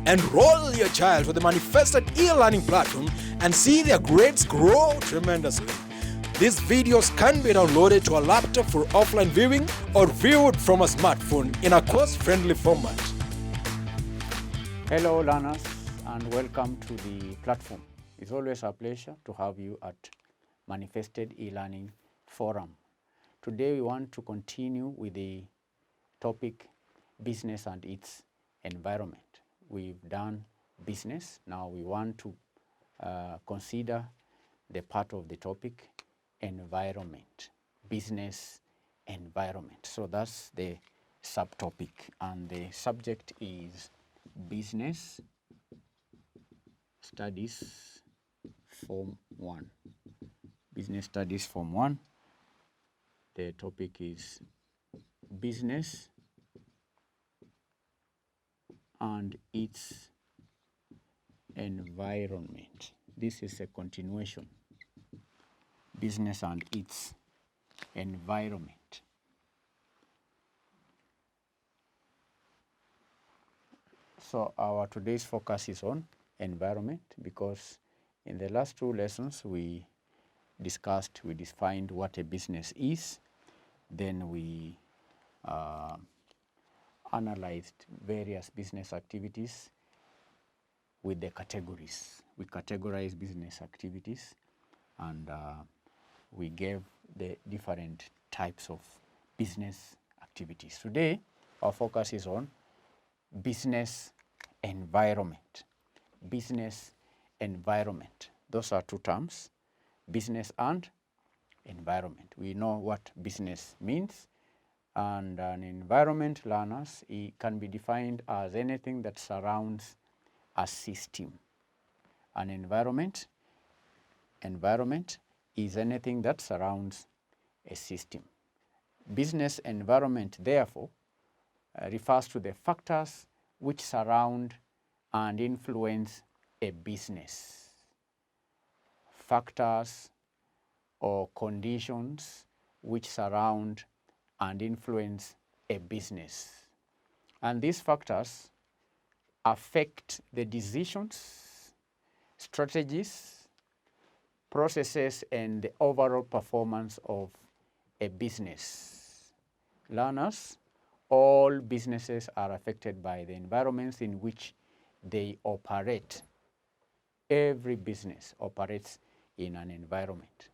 Enroll your child for the manifested e-learning platform and see their grades grow tremendously. These videos can be downloaded to a laptop for offline viewing or viewed from a smartphone in a cost-friendly format. Hello learners, and welcome to the platform. It's always a pleasure to have you at Manifested e-learning forum. Today we want to continue with the topic business and its environment. We've done business. Now we want to consider the part of the topic environment, business environment. So that's the subtopic, and the subject is business studies form 1. Business studies form 1. The topic is business and its environment. This is a continuation. Business and its environment. So our today's focus is on environment, because in the last 2 lessons we defined what a business is. Then we analyzed various business activities with the categories. We categorized business activities, and we gave the different types of business activities. Today, our focus is on business environment. Business environment. Those are 2 terms, business and environment. We know what business means, and an environment, learners, it can be defined as anything that surrounds a system. An environment is anything that surrounds a system. Business environment, therefore, refers to the factors which surround and influence a business. Factors or conditions which surround and influence a business. And these factors affect the decisions, strategies, processes, and the overall performance of a business. Learners, all businesses are affected by the environments in which they operate. Every business operates in an environment,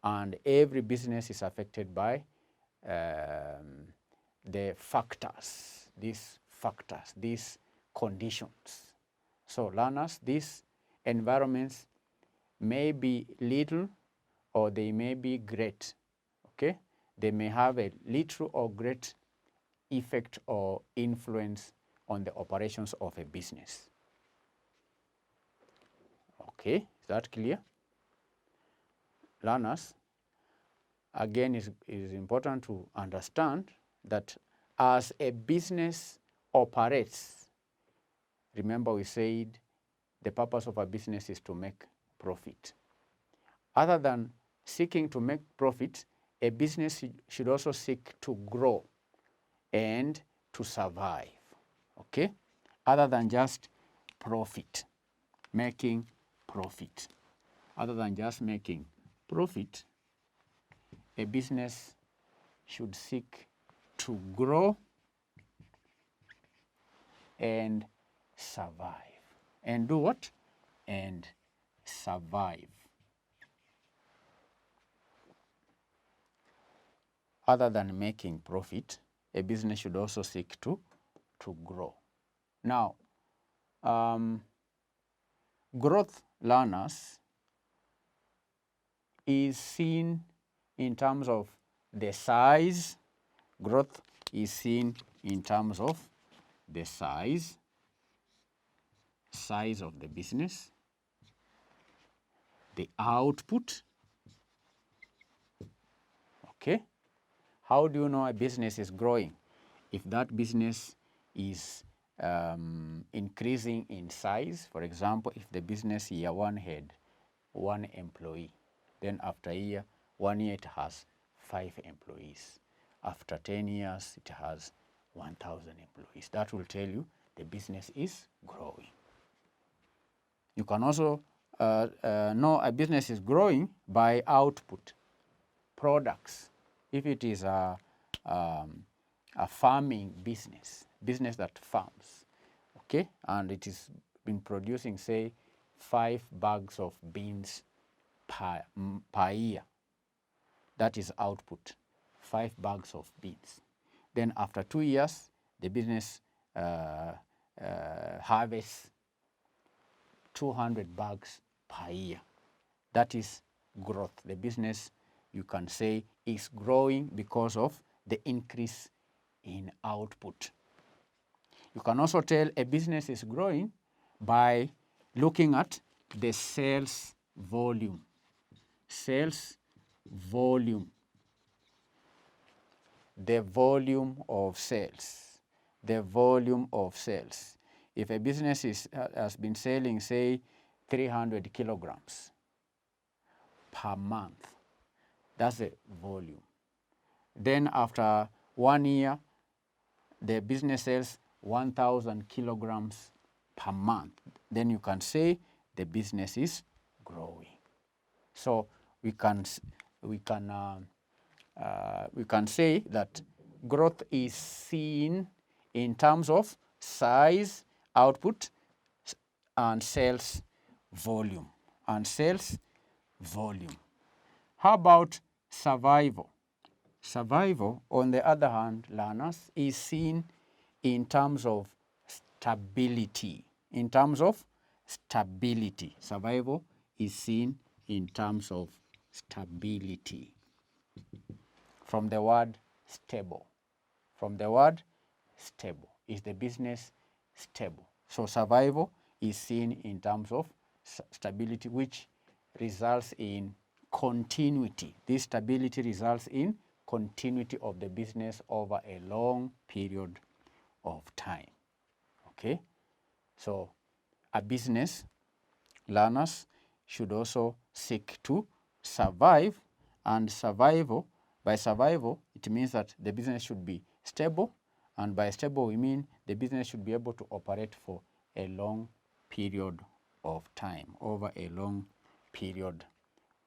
and every business is affected by the factors, these conditions. So learners, these environments may be little or they may be great, okay? They may have a little or great effect or influence on the operations of a business. Okay, is that clear? Learners, again, it is important to understand that as a business operates, remember we said the purpose of a business is to make profit. Other than seeking to make profit, a business should also seek to grow and to survive, okay? Other than just profit, making profit. Other than just making profit, a business should seek to grow and survive. And do what? And survive. Other than making profit, a business should also seek to grow. Now, growth, learners, is seen in terms of the size. Growth is seen in terms of the size of the business, the output. Okay? How do you know a business is growing? If that business is increasing in size, for example, if the business year 1 had 1 employee, then after year 1 year it has 5 employees. After 10 years it has 1,000 employees. That will tell you the business is growing. You can also know a business is growing by output, products. If it is a farming business that farms, okay, and it is been producing, say, 5 bags of beans per year, that is output, 5 bags of beans. Then after 2 years, the business harvests 200 bags per year. That is growth. The business, you can say, is growing because of the increase in output. You can also tell a business is growing by looking at the sales volume. Sales volume. The volume of sales. The volume of sales. If a business has been selling, say, 300 kilograms per month, that's the volume. Then after 1 year, the business sells 1,000 kilograms per month. Then you can say the business is growing. So we can say that growth is seen in terms of size, output, and sales volume. How about survival? Survival, on the other hand, learners, is seen in terms of stability. Survival is seen in terms of stability. From the word stable. Is the business stable? So survival is seen in terms of stability, which results in continuity. This stability results in continuity of the business over a long period of time. Okay? So a business, learners should also seek to survive, and by survival, it means that the business should be stable, and by stable we mean the business should be able to operate for a long period of time, over a long period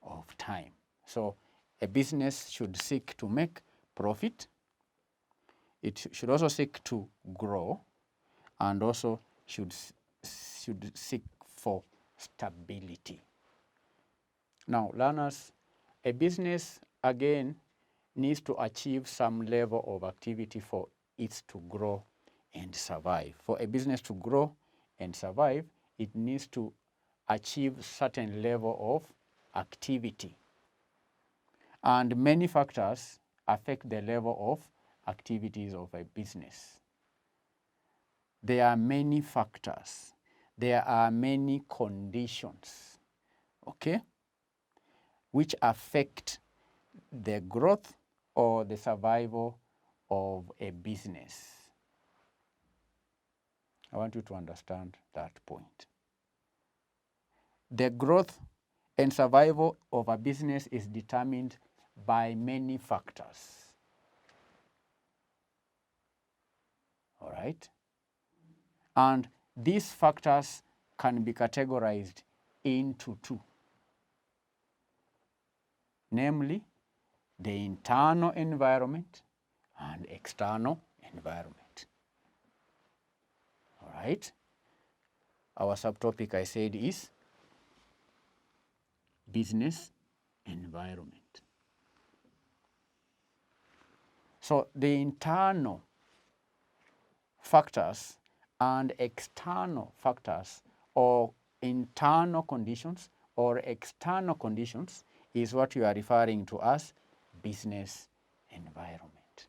of time. So a business should seek to make profit. It should also seek to grow, and also should seek for stability. Now, learners, a business, again, needs to achieve some level of activity for it to grow and survive. For a business to grow and survive, it needs to achieve certain level of activity. And many factors affect the level of activities of a business. There are many factors. There are many conditions, okay, which affect the growth or the survival of a business. I want you to understand that point. The growth and survival of a business is determined by many factors. All right? And these factors can be categorized into 2. Namely, the internal environment and external environment. All right? Our subtopic, I said, is business environment. So the internal factors and external factors, or internal conditions or external conditions, is what you are referring to as business environment.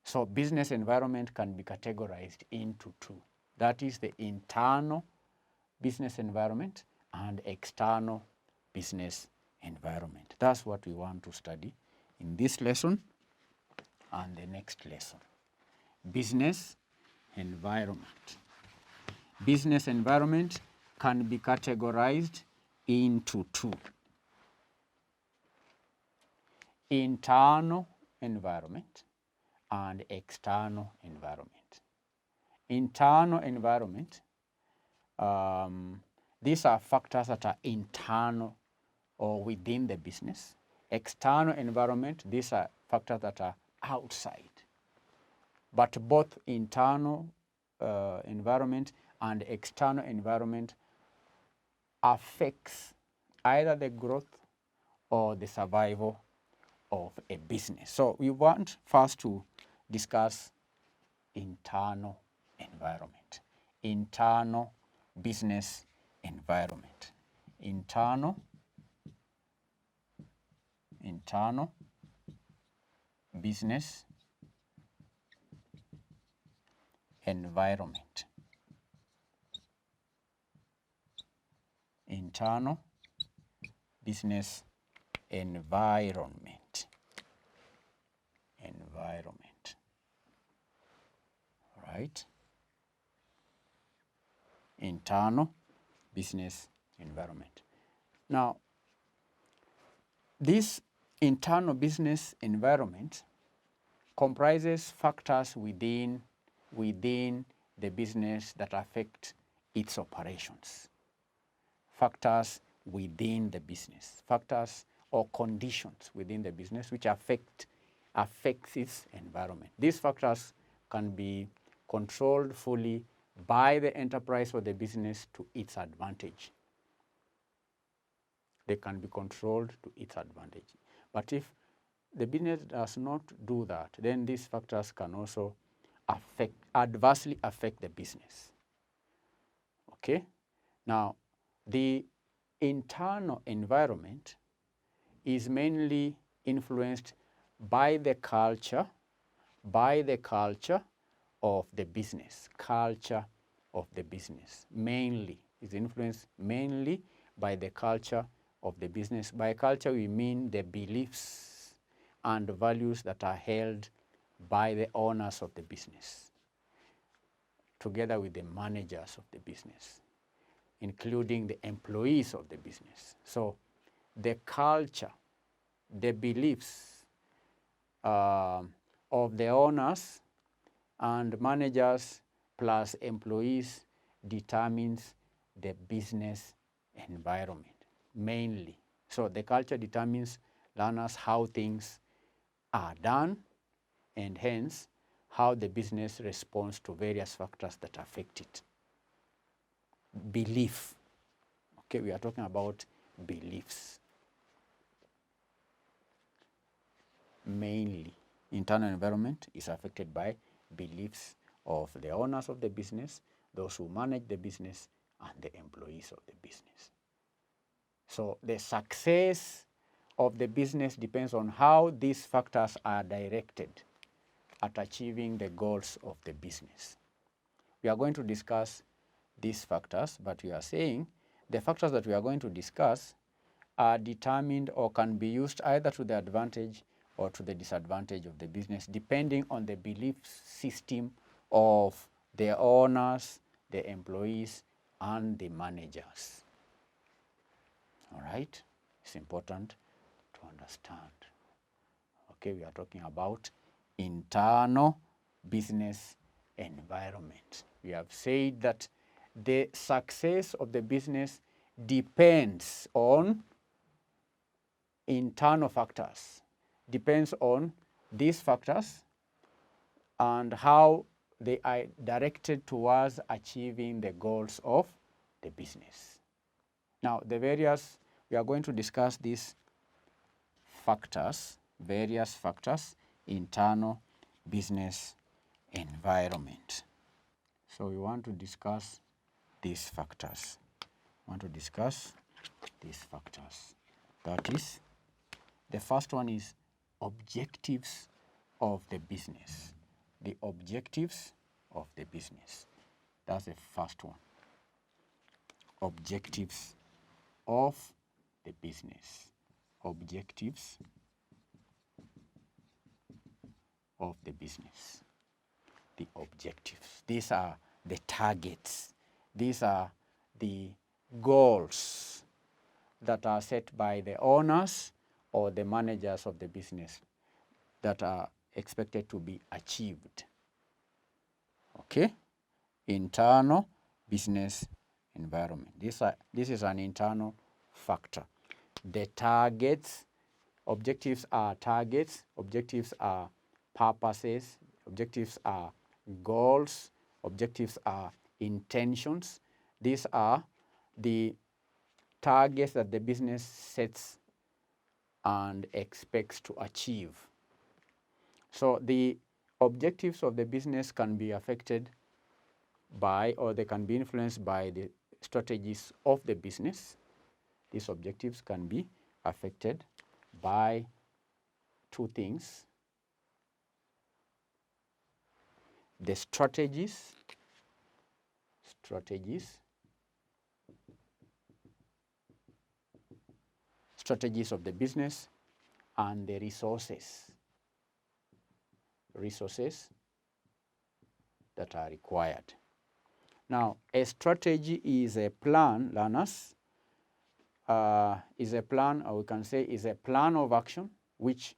So business environment can be categorized into 2. That is the internal business environment and external business environment. That's what we want to study in this lesson and the next lesson. Business environment. Business environment can be categorized into 2. Internal environment and external environment. Internal environment, these are factors that are internal or within the business. External environment, these are factors that are outside. But both internal environment and external environment affects either the growth or the survival of a business. So we want first to discuss internal environment, internal business environment, internal business environment, internal business environment, right? Internal business environment. Now, this internal business environment comprises factors within the business that affect its operations. Factors within the business, factors or conditions within the business which affects its environment. These factors can be controlled fully by the enterprise or the business to its advantage. They can be controlled to its advantage. But if the business does not do that, then these factors can also adversely affect the business. Okay? Now, the internal environment is mainly influenced by the culture of the business. Culture of the business mainly is influenced mainly by the culture of the business. By culture, we mean the beliefs and values that are held by the owners of the business, together with the managers of the business, including the employees of the business. So the culture, the beliefs of the owners and managers plus employees determines the business environment mainly. So the culture determines learners how things are done, and hence how the business responds to various factors that affect it. Belief. Okay, we are talking about beliefs. Mainly, internal environment is affected by beliefs of the owners of the business, those who manage the business, and the employees of the business. So the success of the business depends on how these factors are directed at achieving the goals of the business. We are going to discuss these factors, but we are saying the factors that we are going to discuss are determined or can be used either to the advantage or to the disadvantage of the business, depending on the belief system of the owners, the employees, and the managers. All right? It's important to understand. Okay, we are talking about internal business environment. We have said that the success of the business depends on internal factors, depends on these factors and how they are directed towards achieving the goals of the business. Now, we are going to discuss these factors, various factors, internal business environment. So we want to discuss these factors. That is, the first one is objectives of the business. The objectives of the business. That's the first one. Objectives of the business. Objectives of the business. The objectives. These are the targets. These are the goals that are set by the owners or the managers of the business that are expected to be achieved. Okay? internal business environment. This is an internal factor. The targets, objectives are targets, objectives are purposes, objectives are goals, objectives are intentions. These are the targets that the business sets and expects to achieve. So the objectives of the business can be affected by, or they can be influenced by, the strategies of the business. These objectives can be affected by two things: the strategies of the business, and the resources that are required. Now, a strategy is a plan, learners, is a plan, or we can say is a plan of action which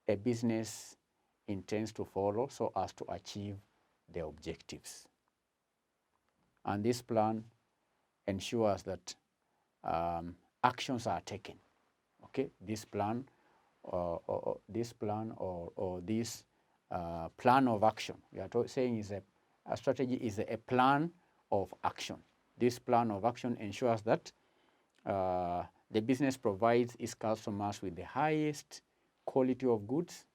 a business intends to follow so as to achieve the objectives. And this plan ensures that actions are taken. Okay, this plan or this plan of action, we are saying is a strategy is a plan of action. This plan of action ensures that the business provides its customers with the highest quality of goods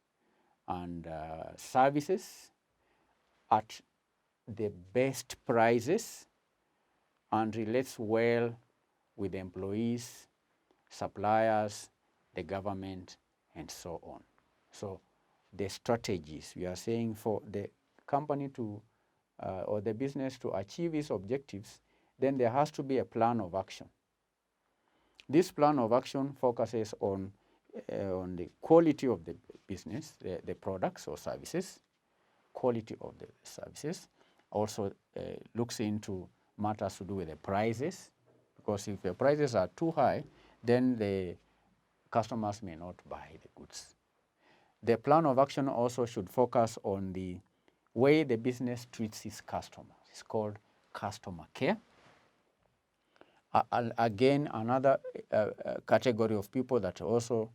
and services at the best prices, and relates well with employees, suppliers, the government, and so on. So the strategies, we are saying, for the company to or the business to achieve its objectives, then there has to be a plan of action. This plan of action focuses on the quality of the business, the products or services, quality of the services. Also looks into matters to do with the prices, because if the prices are too high, then the customers may not buy the goods. The plan of action also should focus on the way the business treats its customers. It's called customer care. Again, another category of people that also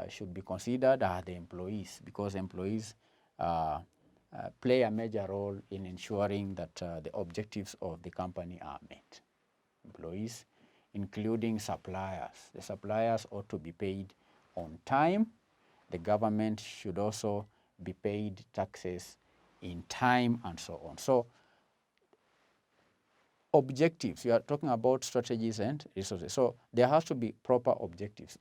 should be considered are the employees, because employees play a major role in ensuring that the objectives of the company are met. Employees, including suppliers. The suppliers ought to be paid on time. The government should also be paid taxes in time, and so on. So objectives, we are talking about strategies and resources. So there has to be proper objectives.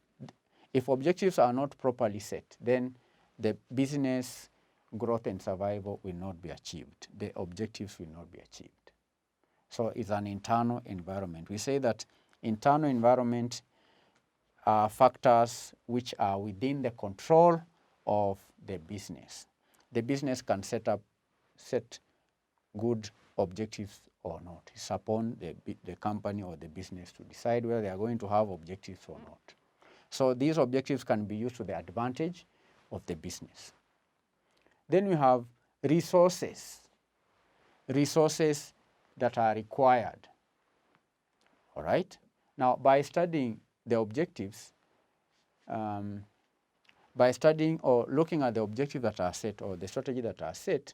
If objectives are not properly set, then the business growth and survival will not be achieved. The objectives will not be achieved. So it's an internal environment. We say that internal environment are factors which are within the control of the business. The business can set good objectives or not. It's upon the company or the business to decide whether they are going to have objectives or not. So these objectives can be used to the advantage of the business. Then we have resources that are required. All right? Now, by studying the objectives, by studying or looking at the objectives that are set or the strategy that are set,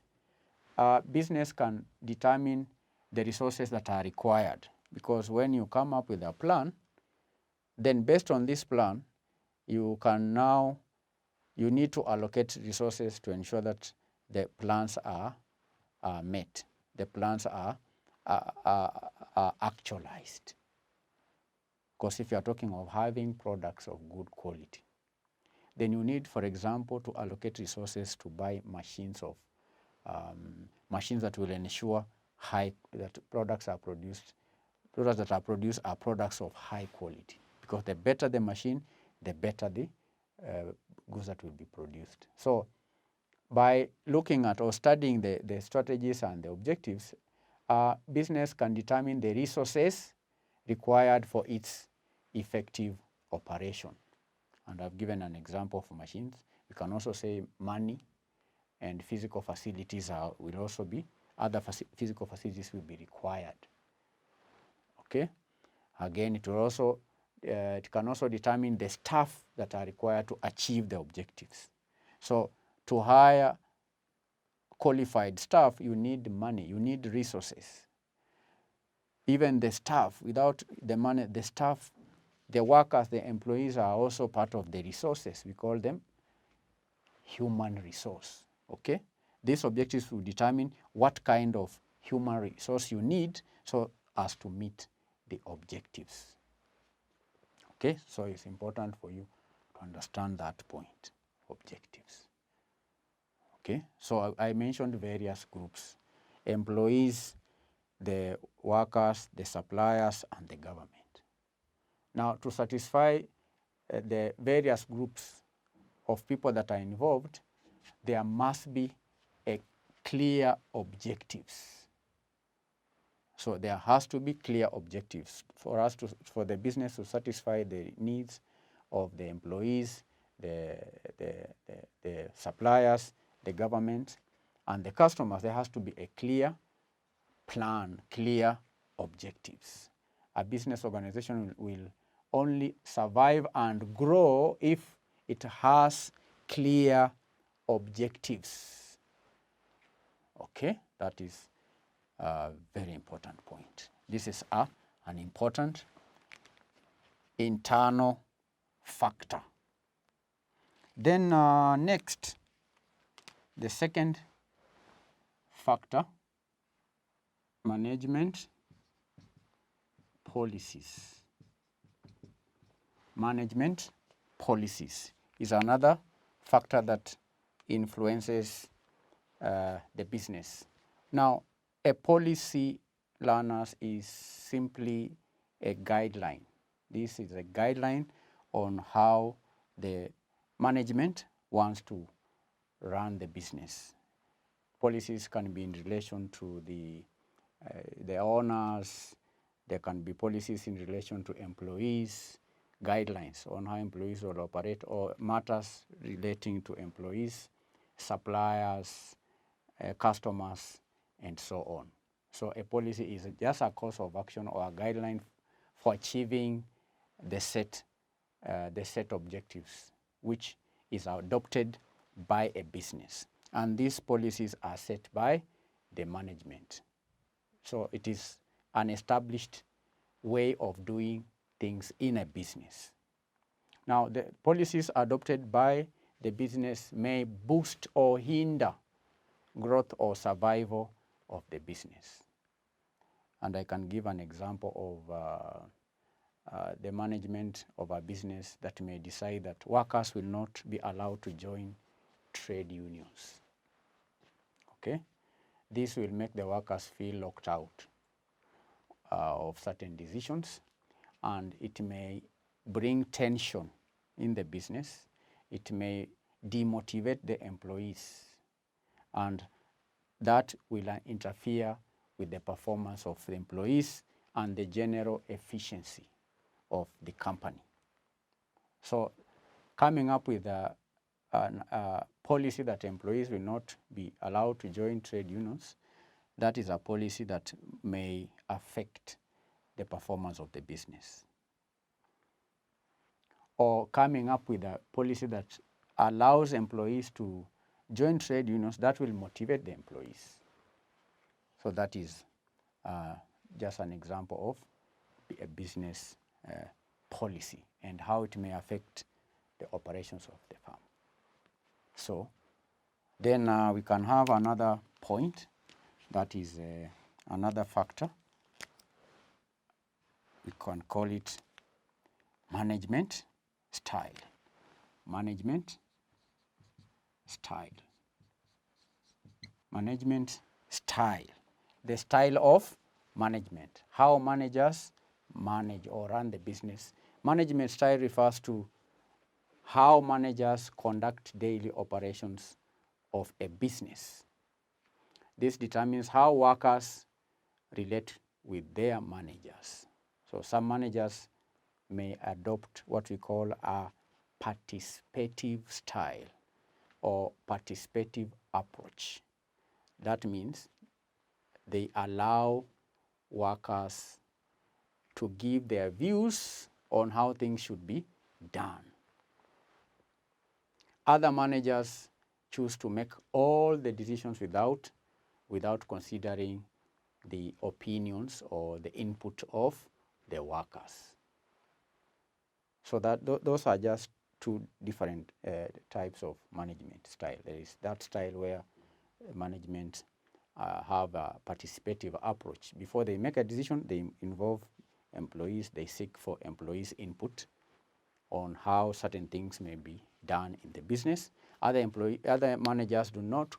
business can determine the resources that are required. Because when you come up with a plan, then based on this plan, you need to allocate resources to ensure that the plans are met. The plans are actualized. Because if you are talking of having products of good quality, then you need, for example, to allocate resources to buy machines that will ensure that products that are produced are products of high quality. Because the better the machine, the better the goods that will be produced. So by looking at or studying the strategies and the objectives, business can determine the resources required for its effective operation. And I've given an example for machines. We can also say money and physical facilities will also be other physical facilities will be required. Okay. Again, it will also it can also determine the staff that are required to achieve the objectives. So to hire qualified staff, you need money, you need resources. Even the staff, without the money, the staff, the workers, the employees are also part of the resources. We call them human resource. Okay? These objectives will determine what kind of human resource you need so as to meet the objectives. Okay? So it's important for you to understand that point, objectives. Okay? So I mentioned various groups: employees, the workers, the suppliers, and the government. Now, to satisfy the various groups of people that are involved, there must be a clear objectives. So there has to be clear objectives for the business to satisfy the needs of the employees, the suppliers, the government, and the customers. There has to be a clear plan, clear objectives. A business organization will only survive and grow if it has clear objectives. Okay, that is a very important point. This is an important internal factor. Then next, the second factor, management policies. Management policies is another factor that influences the business. Now, a policy, learners, is simply a guideline. This is a guideline on how the management wants to run the business. Policies can be in relation to the owners. There can be policies in relation to employees, guidelines on how employees will operate, or matters relating to employees, suppliers, customers, and so on. So a policy is just a course of action or a guideline for achieving the set objectives, which is adopted by a business. And these policies are set by the management. So it is an established way of doing things in a business. Now, the policies adopted by the business may boost or hinder growth or survival of the business. And I can give an example of the management of a business that may decide that workers will not be allowed to join trade unions. Okay? This will make the workers feel locked out of certain decisions, and it may bring tension in the business. It may demotivate the employees, and that will interfere with the performance of the employees and the general efficiency of the company. So coming up with a policy that employees will not be allowed to join trade unions, that is a policy that may affect the performance of the business. Or coming up with a policy that allows employees to join trade unions, that will motivate the employees. So that is just an example of a business policy and how it may affect the operations of the firm. So then we can have another point, that is another factor. We can call it management style. Management style. Management style. The style of management. How managers manage or run the business. Management style refers to how managers conduct daily operations of a business. This determines how workers relate with their managers. So some managers may adopt what we call a participative style or participative approach. That means they allow workers to give their views on how things should be done. Other managers choose to make all the decisions without considering the opinions or the input of the workers. So that those are just two different types of management style. There is that style where management have a participative approach. Before they make a decision, they involve employees, they seek for employees' input on how certain things may be done in the business. Other managers do not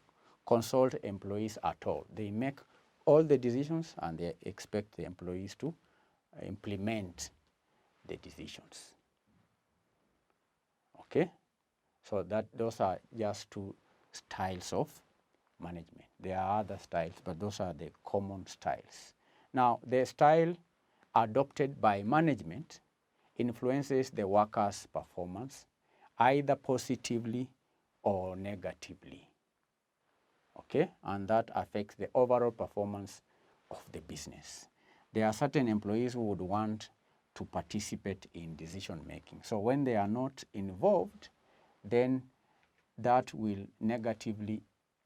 consult employees at all. They make all the decisions and they expect the employees to implement the decisions. Okay, so those are just two styles of management. There are other styles, but those are the common styles. Now, the style adopted by management influences the workers' performance either positively or negatively. Okay, and that affects the overall performance of the business. There are certain employees who would want to participate in decision making. So when they are not involved, then that will negatively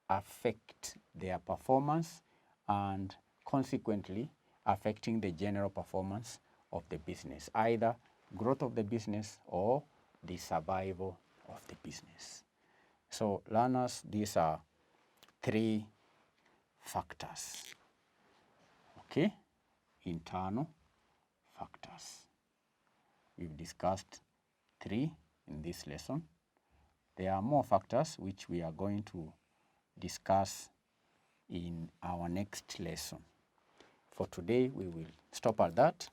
affect their performance and consequently affecting the general performance of the business, either growth of the business or the survival of the business. So learners, these are three factors, okay? Internal factors. We've discussed three in this lesson. There are more factors which we are going to discuss in our next lesson. For today, we will stop at that.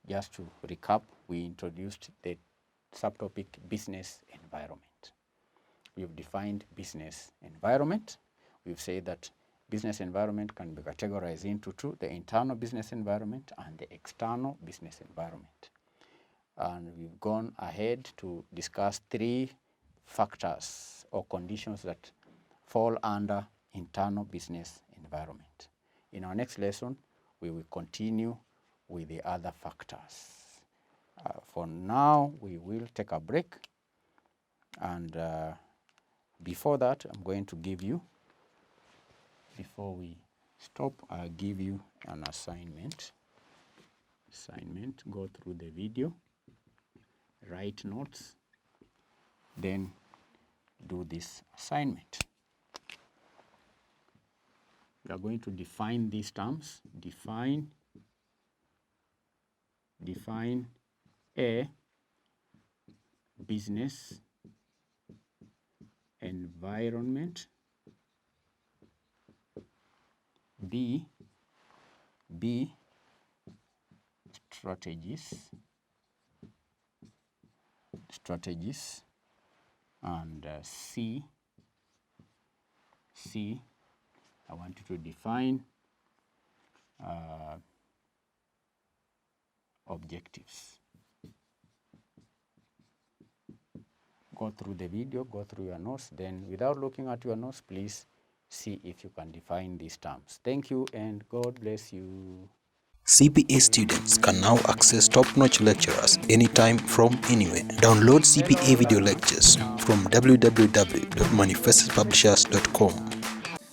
Just to recap, we introduced the subtopic business environment. We've defined business environment. We've said that business environment can be categorized into two, the internal business environment and the external business environment. And we've gone ahead to discuss three factors or conditions that fall under internal business environment. In our next lesson, we will continue with the other factors. For now, we will take a break. And before that, I'm going to give you, before we stop, I'll give you an assignment. Go through the video, write notes, then do this assignment. We are going to define these terms. Define a business environment. B, strategies, and C, I want you to define objectives. Go through the video, go through your notes, then without looking at your notes, please see if you can define these terms. Thank you and God bless you. CPA students can now access top-notch lecturers anytime from anywhere. Download CPA video lectures from www.manifestedpublishers.com.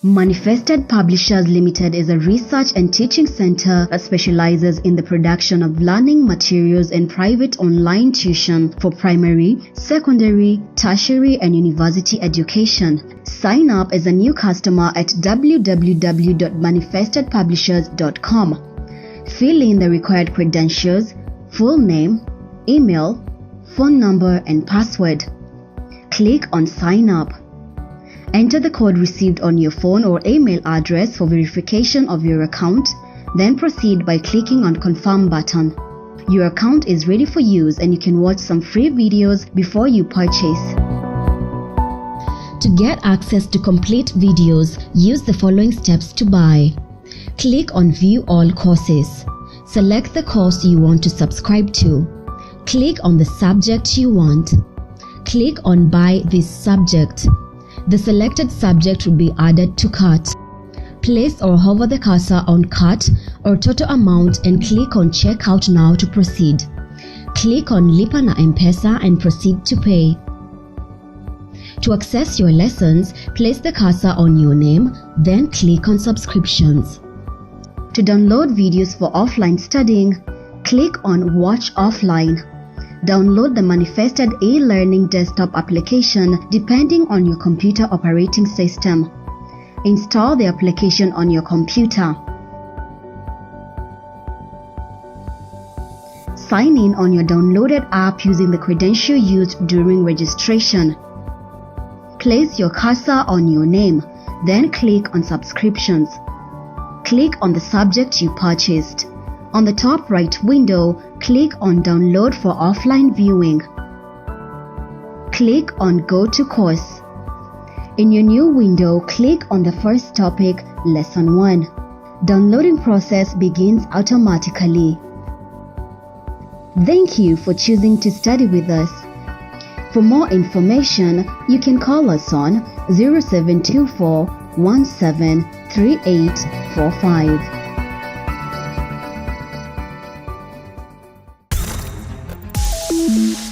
Manifested Publishers Limited is a research and teaching center that specializes in the production of learning materials and private online tuition for primary, secondary, tertiary, and university education. Sign up as a new customer at www.manifestedpublishers.com. Fill in the required credentials, full name, email, phone number, and password. Click on Sign Up. Enter the code received on your phone or email address for verification of your account, then proceed by clicking on Confirm button. Your account is ready for use and you can watch some free videos before you purchase. To get access to complete videos, use the following steps to buy. Click on View All Courses. Select the course you want to subscribe to. Click on the subject you want. Click on Buy this subject. The selected subject will be added to cart. Place or hover the cursor on cut or total amount and click on checkout now to proceed. Click on Lipa na M-Pesa and proceed to pay. To access your lessons, place the cursor on your name, then click on subscriptions. To download videos for offline studying, click on Watch Offline. Download the manifested e-learning desktop application depending on your computer operating system. Install the application on your computer. Sign in on your downloaded app using the credential used during registration. Place your cursor on your name, then click on Subscriptions. Click on the subject you purchased. On the top right window, click on Download for offline viewing. Click on Go to Course. In your new window, click on the first topic, Lesson 1. Downloading process begins automatically. Thank you for choosing to study with us. For more information, you can call us on 0724 173845.